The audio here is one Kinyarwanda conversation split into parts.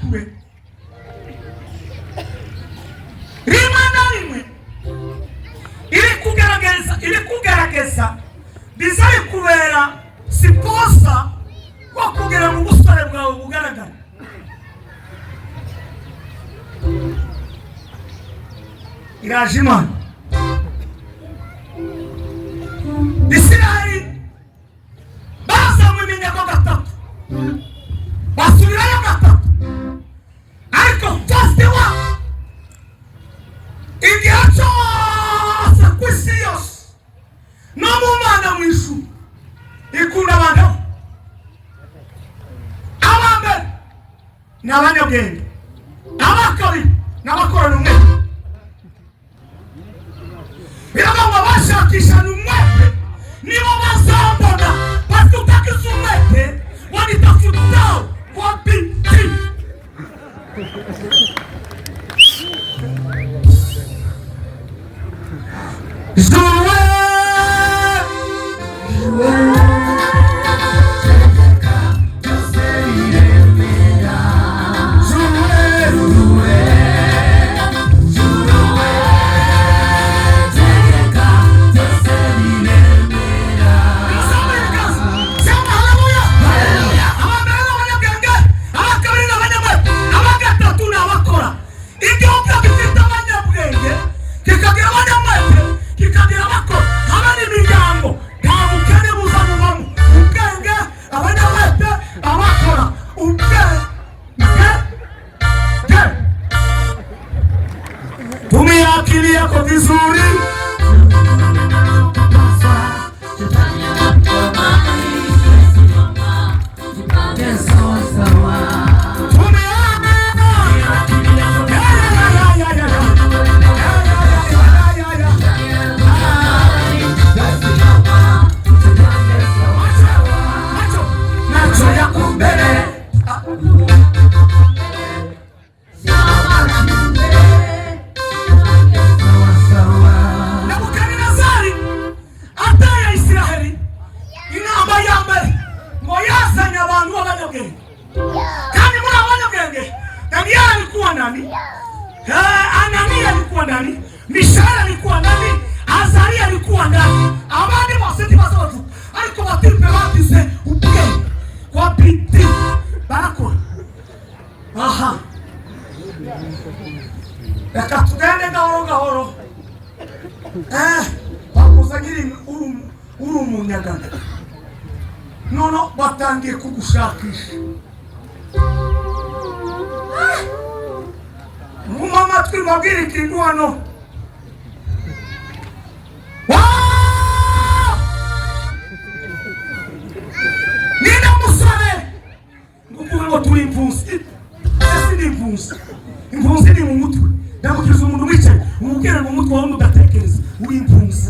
kure rimwe na rimwe iri kugaragaza bizari kubera siposa ko kugera mu busore bwawe bugaragara. Iraje Imana Isiraheli bazamuye iminyago gatatu basubirayo gatatu, ariko fasiwa igihe cyose ku isi yose no mu Mana mu ijuru ikunda abantu abambere n'abanyabwenge, abakabiri n'abakorana umwete. Birabanga bashakishana umwete nibo bazambona, basi utakiza umwete wanitafutao kwa binti. Akili yako vizuri, macho yako mbele Anania alikuwa ndani, Mishaeli alikuwa ndani, Azaria alikuwa ndani. Abandi bose tibasotu ariko batirpe batize ubwe kwa biti barakora. Aha, reka tugende gahoro gahoro. Bakuzagiri uri umunyagana, nono batangiye kugushakisha. Mumama twibabwira ikintu hano. Nina musore ngo turi impunzi. Ese ni impunzi. Impunzi ni mu mutwe. Ndamukiriza umuntu wicaye umubwira ngo umutwe wawe udatekereza uri impunzi.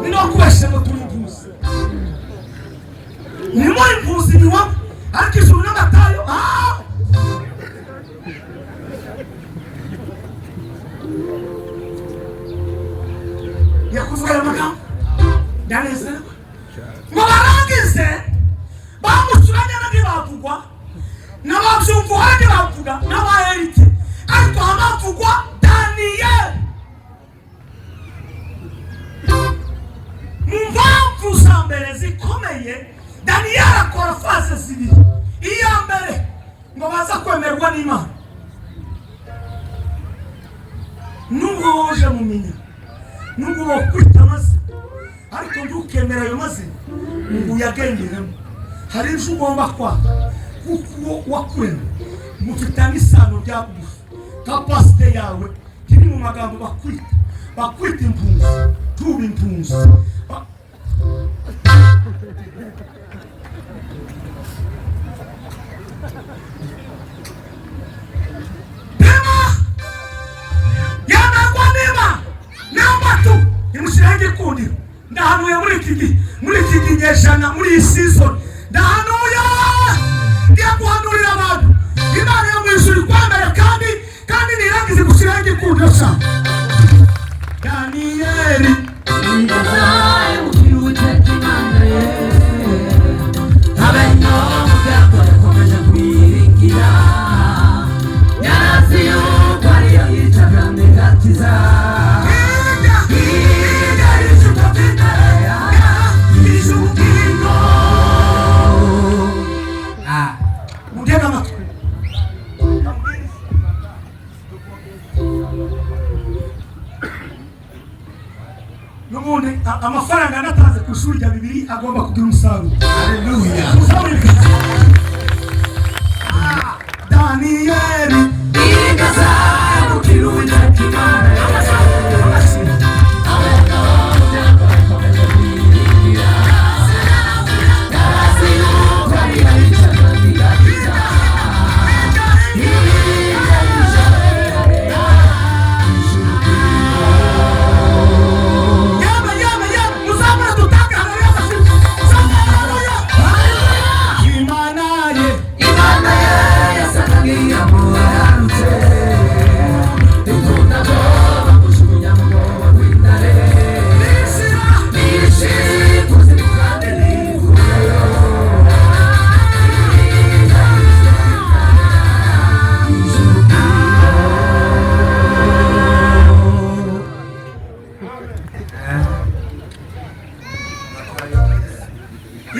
Nino kubesha ngo turi impunzi. Ni mo impunzi ni wa ariko ijuru n'amatayo yakuvuga ayo magambo ndanezerwa ngo barangize bamucuranya n'abavugwa n'ababyumva n'abavuga n'abaherite, ariko abavugwa Daniyeli. Mu mpamvu za mbere zikomeye Daniyeli akora fase zibiri. Iya mbere ngo baza kwemerwa n'Imana, nubwo woje mumenya, nubwo wokwita amazina, ariko ndukemera ayo mazina ngo uyagenderemo. Hari ibyo ugomba kwanga kuko wakurema, mufitanye isano rya bugufi. Kapasite yawe kiri mu magambo bakwita impunzi, tuba impunzi. Ndahanuye muri iki kinyejana, muri iyi season ndahanuye ngiye guhanurira abantu Imana yo mu ijuru ikwemera kandi nirangize gushyiraho igikundo cyawe. Daniyeli Amen. ubundi amafaranga natanze ku ishuri rya Bibiliya agomba kugira umusaruro. Haleluya. Daniyeli Igaza mukiruja kimana.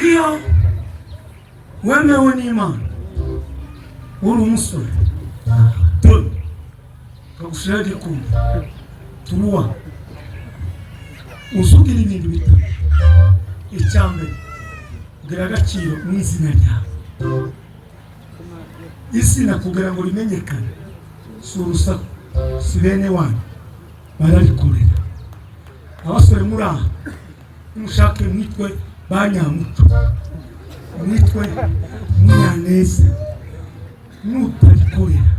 Iyo wemewe n'Imana uri umusore dore kagushira gikumva turuwa usugira ibintu bitatu. Icyambere kugira agaciro mu izina ryawe. Izina kugira ngo rimenyekane si urusaku, si bene wanyu bararikorera. Abasore muri aha mushake mwitwe Banyamuco, mwitwe Munyaneza. Nutarikorera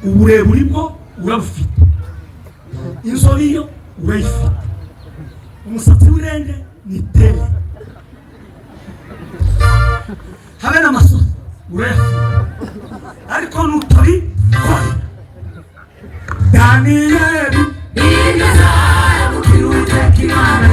uburebure bwo urabufite, inzobe yo urayifite, umusatsi w'irende ni tele, habe n'amasozi urayafite, ariko nutarikorera. Daniyeli Igaza mukiruja kimana.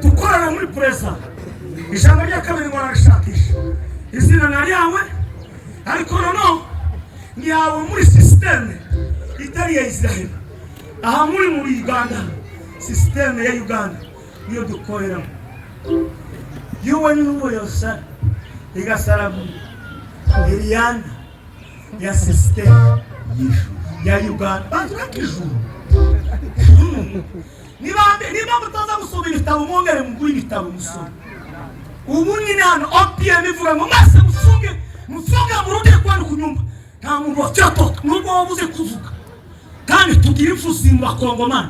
Tukorana muri presa ijambo rya kabiri ngo arashakisha izina na ryawe, ariko noneho ni yawe muri systeme itari ya Israel. Aha muri Uganda, systeme ya Uganda niyo dukoreramo. Yuwe n'ubu yose igasarabu Eliana ya systeme ya Uganda bazakijuru. Niba mutaza gusoma ibitabo mwongere mugure ibitabo musoma. Ubu nyine hano OPM ivuga ngo mwese mufunge murudire kwandi kunyumba. Nta muntu wacatoka nubwo wabuze kuvuga. Kandi tugira imfuzi mu Bakongomani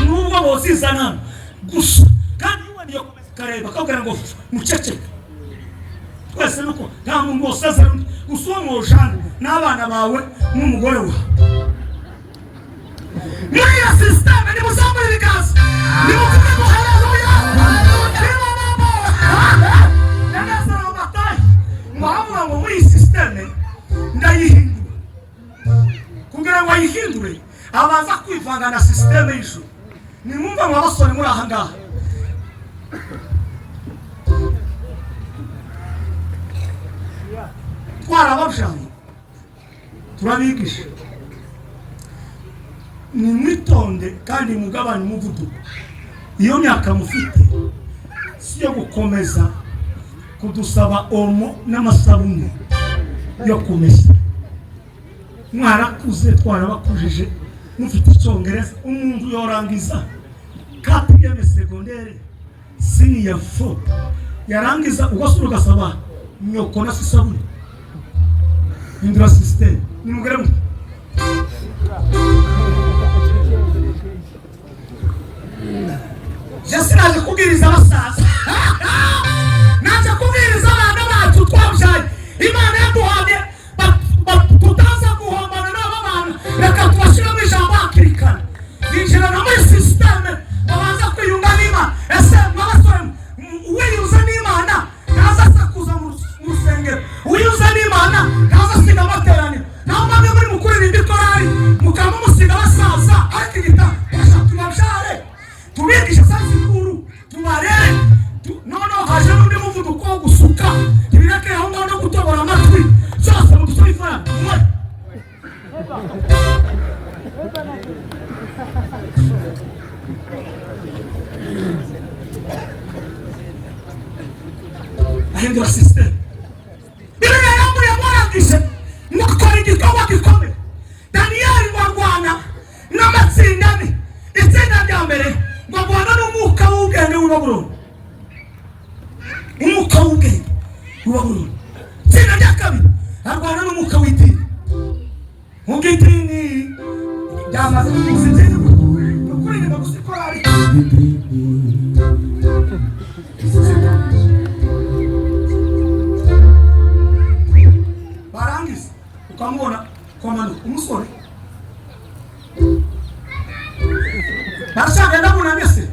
nubwo bozizana gusa. Kandi yuwe niyo kareba akabwira ngo muceceke. Twese nuko nta muntu wosaza usoma ujana n'abana bawe n'umugore wawe. Muri ya systeme ni muzamuri bigaza. Ni mukume ngo haleluya. Nagasa batai. Mwavuga ngo muri systeme ndayihindura. Kugira ngo ayihindure abanza kwivanga na systeme y'ijuru. Ni mwumva ngo abasore muri aha ngaha. Twarababjanye. Turabigisha. Ni mwitonde kandi mugabanye umuvuduko. Iyo myaka mufite si yo gukomeza kudusaba omo n'amasabune yo kumesa. Mwarakuze twarabakujije mufite icyongereza, umuntu yorangiza 4e secondaire senior 4 yarangiza ugasura ugasaba nyoko na sisabune. Indra system ni mugere Jasi naje kubwiriza abasaza. Naje kubwiriza abana bacu twabyaye. Imana yaduhaye tutaza guhombana n'aba bana. Reka tubashiramo ijambo hakirikana. Binjira na muri systeme babanza kwiyunga n'Imana. Ese mwabasore wiyuza n'Imana naza sakuza mu rusengero. Wiyuza n'Imana naza siga amateraniro. Naho mwamwe muri mukuru n'imbikorari mukaba ahindura system Biblia yangu ya mwarangise mukora igikorwa gikomeye Daniel warwana n'amatsindane itsinda rya mbere ngwagwana n'umwuka w'ubwenge w'Ibabuloni umwuka w'ubwenge w'Ibabuloni itsinda rya kabiri arwana n'umwuka w'idini Mungitini Jamaze kuzitini Nukuri ni magusikorari Barangisi ukamubona komando umusore Barashaka ndabona mbese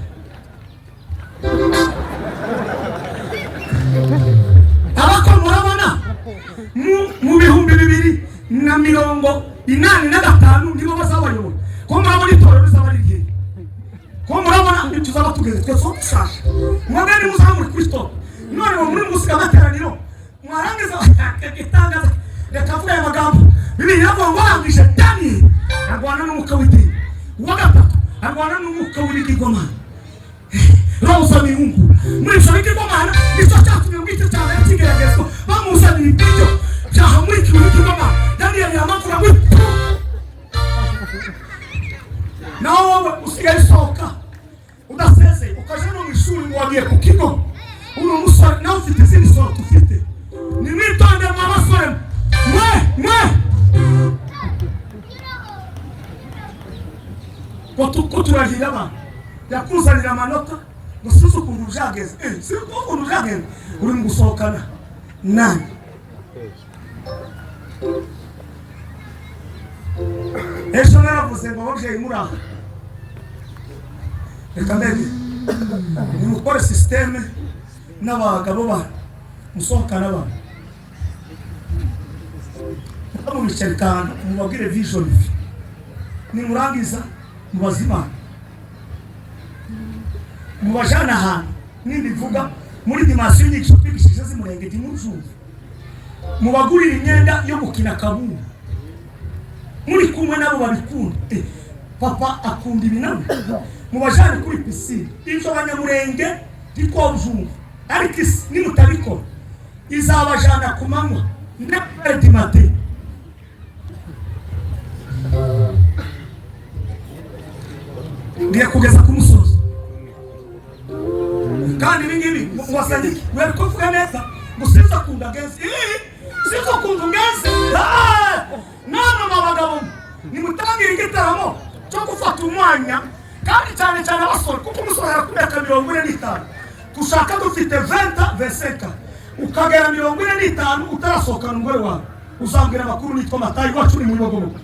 Abako murabona mu bihumbi 2085 nibo bazabayobora ko murabona itorero rizabarigiye ko murabona tuzaba tugeze twese tushasha mwagani muzamuri Kristo none muri musika materaniro mwarangiza itangaza rekavuga ya magambo Biblia yavuga ngo arangije Daniel arwana n'umwuka w'idini wagatatu arwana n'umwuka w'ibigirwamana Rosa miungu muri cyo bigirwamana nicyo cyatumye ubwite cyane yakigeragezwa bamuzanira ibiryo byahamurika ibigirwamana Daniel yamakura ngo nawe usigaye soka udaseze ukaje no mwishuri ngo wagiye ku kigo uno musore nawe ufite izindi soro tufite ni mwitonde mu basore mwe ko turahira abantu yakuzanira amanota gusuza ukuntu ujageze si ukuntu ujageze uri mu gusohokana nani ejo naravuze ngo ababyeyi muraho reka mbere nimukore systeme n'abagabo ba musohokana abantu mu bice bitanu mubabwire vision nimurangiza mubazimana mubajana ahantu nimbivuga muri dimansiyo y'inyigisho twigishije z'umurenge dimujumva mubagurira imyenda yo gukina kabumbu muri kumwe nabo babikunda papa akunda ibintu mubajane kuri pisine ibyo abanyamurenge dikobjumva ariko isi nimutabikora izabajana ku manywa n'edimate ngiye kugeza ku musozi kandi ibingibi mwasangiki wari kuvuga neza ngo sinza kunda gezi sinza kunda ngezi nano mabagabo nimutangira igitaramo cyo gufata umwanya kandi cyane cyane abasore kuko umusore arakumeka 45 tushaka dufite 20-25 ukagera 45 utarasohokana umugore wawe uzambwira amakuru nitwa Matayi wacu ni muri Bogobogo